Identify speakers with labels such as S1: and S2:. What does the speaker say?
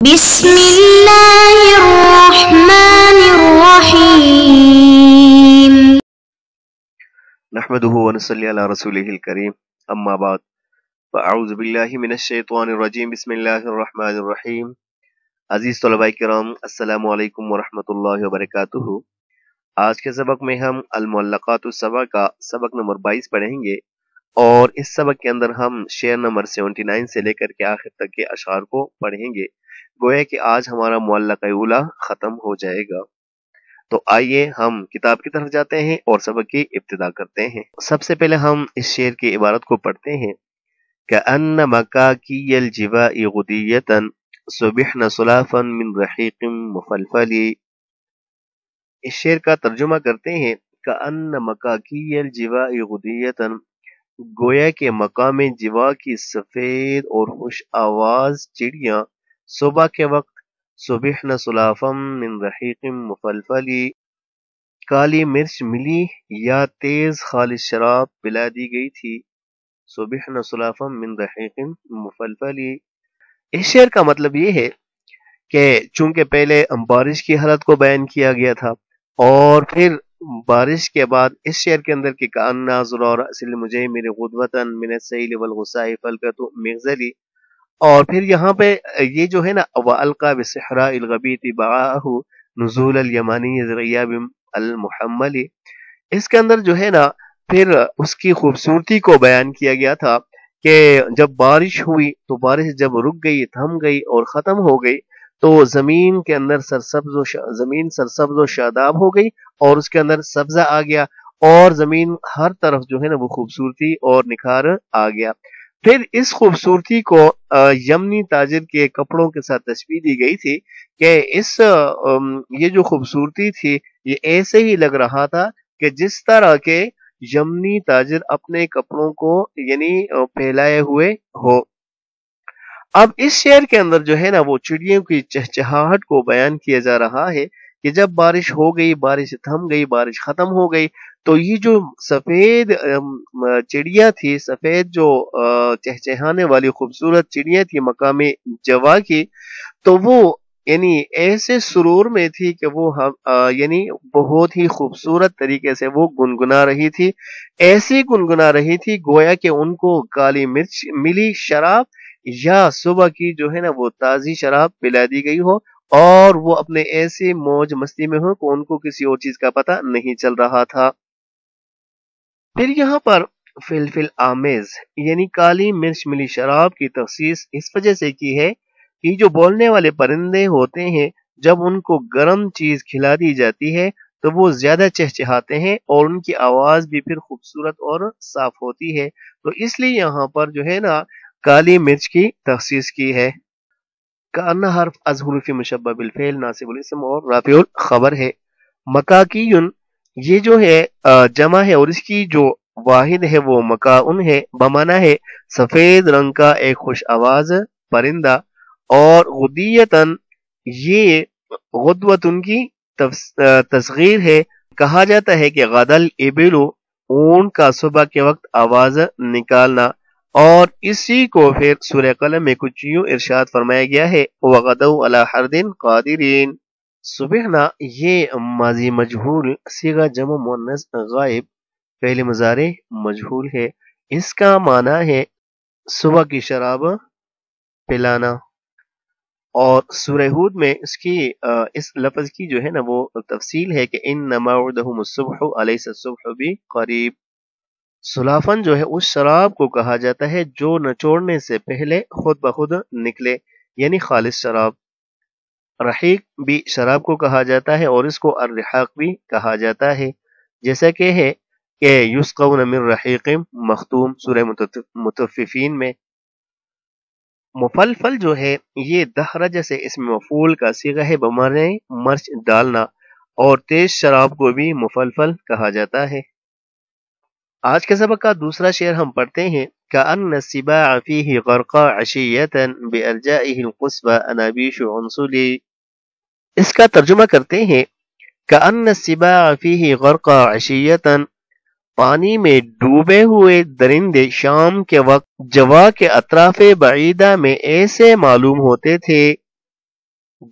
S1: بسم اللہ الرحمن الرحیم
S2: نحمده ونصلي على رسوله الكريم اما بعد فاعوذ باللہ من الشیطان الرجیم بسم اللہ الرحمن الرحیم۔ عزیز طلباء کرام، السلام علیکم ورحمۃ اللہ وبرکاتہ۔ آج کے سبق میں ہم المعلقات السبع کا سبق نمبر 22 پڑھیں گے، اور اس سبق کے اندر ہم شعر نمبر 79 سے لے کر کے آخر تک کے اشعار کو پڑھیں گے۔ گویا کہ آج ہمارا معلقہ اولا ختم ہو جائے گا۔ تو آئیے ہم کتاب کی طرف جاتے ہیں اور سبق کی ابتدا کرتے ہیں۔ سب سے پہلے ہم اس شعر کی عبارت کو پڑھتے ہیں۔ كأن مكاكي الجباء غدية صبحن صلافا من رحيق مفلفل۔ اس شعر کا ترجمہ کرتے ہیں۔ كأن مكاكي الجباء غدية، گویا کہ مقام جوا کی سفید اور خوش آواز چڑیاں صبح کے وقت صبحن صلافا من رحیق مفلفل، کالی مرچ ملی یا تیز خالص شراب پلا دی گئی تھی۔ صبحن صلافا من رحیق مفلفل، اس شعر کا مطلب یہ ہے کہ چونکہ پہلے بارش کی حالت کو بیان کیا گیا تھا، اور پھر بارش کے بعد اس شعر کے اندر کہ کأن زرار اصل مجھے میرے غدوتن من السیل والغساء فلکت مغزلی، اور پھر یہاں پہ یہ جو ہے نا وَأَلْقَى بِالصِّحْرَاءِ الْغَبِيطِ بَعَاءَهُ نُزُولَ الْيَمَانِيِّ الْغِيَابِ الْمُحَمَّلِ، اس کے اندر جو ہے نا پھر اس کی خوبصورتی کو بیان کیا گیا تھا کہ جب بارش ہوئی تو بارش جب رک گئی، تھم گئی اور ختم ہو گئی، تو زمین کے اندر زمین سرسبز و شاداب ہو گئی، اور اس کے اندر سبزہ آ گیا، اور زمین ہر طرف جو ہے نا وہ خوبصورتی اور نکھار آ گیا۔ پھر اس خوبصورتی کو یمنی تاجر کے کپڑوں کے ساتھ تشبیہ دی گئی تھی کہ یہ جو خوبصورتی تھی یہ ایسے ہی لگ رہا تھا کہ جس طرح کے یمنی تاجر اپنے کپڑوں کو یعنی پھیلائے ہوئے ہو۔ اب اس شعر کے اندر جو ہے نا وہ چڑیوں کی چہچہاہٹ کو بیان کیا جا رہا ہے کہ جب بارش ہو گئی، بارش تھم گئی، بارش ختم ہو گئی، تو یہ جو سفید چڑیا تھی، سفید جو چہچہانے والی خوبصورت چڑیا تھی مقام جوا کی، تو وہ یعنی ایسے سرور میں تھی کہ وہ یعنی بہت ہی خوبصورت طریقے سے وہ گنگنا رہی تھی، ایسی گنگنا رہی تھی گویا کہ ان کو کالی مرچ ملی شراب، یا صبح کی جو ہے نا وہ تازی شراب پلا دی گئی ہو، اور وہ اپنے ایسی موج مستی میں ہو کہ ان کو کسی اور چیز کا پتہ نہیں چل رہا تھا۔ پھر یہاں پر فلفل آمیز یعنی کالی مرچ ملی شراب کی تخصیص اس وجہ سے کی ہے کہ جو بولنے والے پرندے ہوتے ہیں جب ان کو گرم چیز کھلا دی جاتی ہے تو وہ زیادہ چہچہاتے ہیں، اور ان کی آواز بھی پھر خوبصورت اور صاف ہوتی ہے، تو اس لیے یہاں پر جو ہے نا کالی مرچ کی تخصیص کی ہے۔ کأن حرف از حروف مشبہ بالفعل ناصب الاسم اور رافع الخبر ہے۔ مکاکیون یہ جو ہے جمع ہے، اور اس کی جو واحد ہے وہ مکاؤن ہے، بمانا ہے سفید رنگ کا ایک خوش آواز پرندہ، اور غدیتن یہ غدوتن کی تصغیر ہے۔ کہا جاتا ہے کہ غدل ابلو اونٹ کا صبح کے وقت آواز نکالنا، اور اسی کو پھر سورہ قلم میں کچھ یوں ارشاد فرمایا گیا ہے وَغَدَوْا عَلَى حَرْدٍ قَادِرِينَ۔ صبحنا یہ ماضی مجہول صیغہ جمع مؤنث غائب فعل مضارع مجہول ہے، اس کا معنی ہے صبح کی شراب پلانا، اور سورہ ہود میں اس لفظ کی جو ہے نا وہ تفصیل ہے کہ إِنَّ مَوْعِدَهُمُ الصُّبْحُ أَلَيْسَ الصُّبْحُ بِقَرِيبٍ۔ سلافن جو ہے اس شراب کو کہا جاتا ہے جو نچوڑنے سے پہلے خود بخود نکلے، یعنی خالص شراب۔ رحیق بھی شراب کو کہا جاتا ہے، اور اس کو الرحاق بھی کہا جاتا ہے، جیسا کہ ہے کہ یسقون من رحیق مختوم سورہ مطففین میں۔ مفلفل جو ہے یہ دحرج سے اسم مفعول کا صیغہ ہے بمعنی مرچ ڈالنا، اور تیز شراب کو بھی مفلفل کہا جاتا ہے۔ آج کے سبق کا دوسرا شعر ہم پڑھتے ہیں۔ كأن السباع فيه غرقا عشية بأرجائه القصبى أنابيش عنصلي۔ اس کا ترجمہ کرتے ہیں۔ كأن السباع فيه غرقا عشية، پانی میں ڈوبے ہوئے درندے شام کے وقت جوا کے اطراف بعیدہ میں ایسے معلوم ہوتے تھے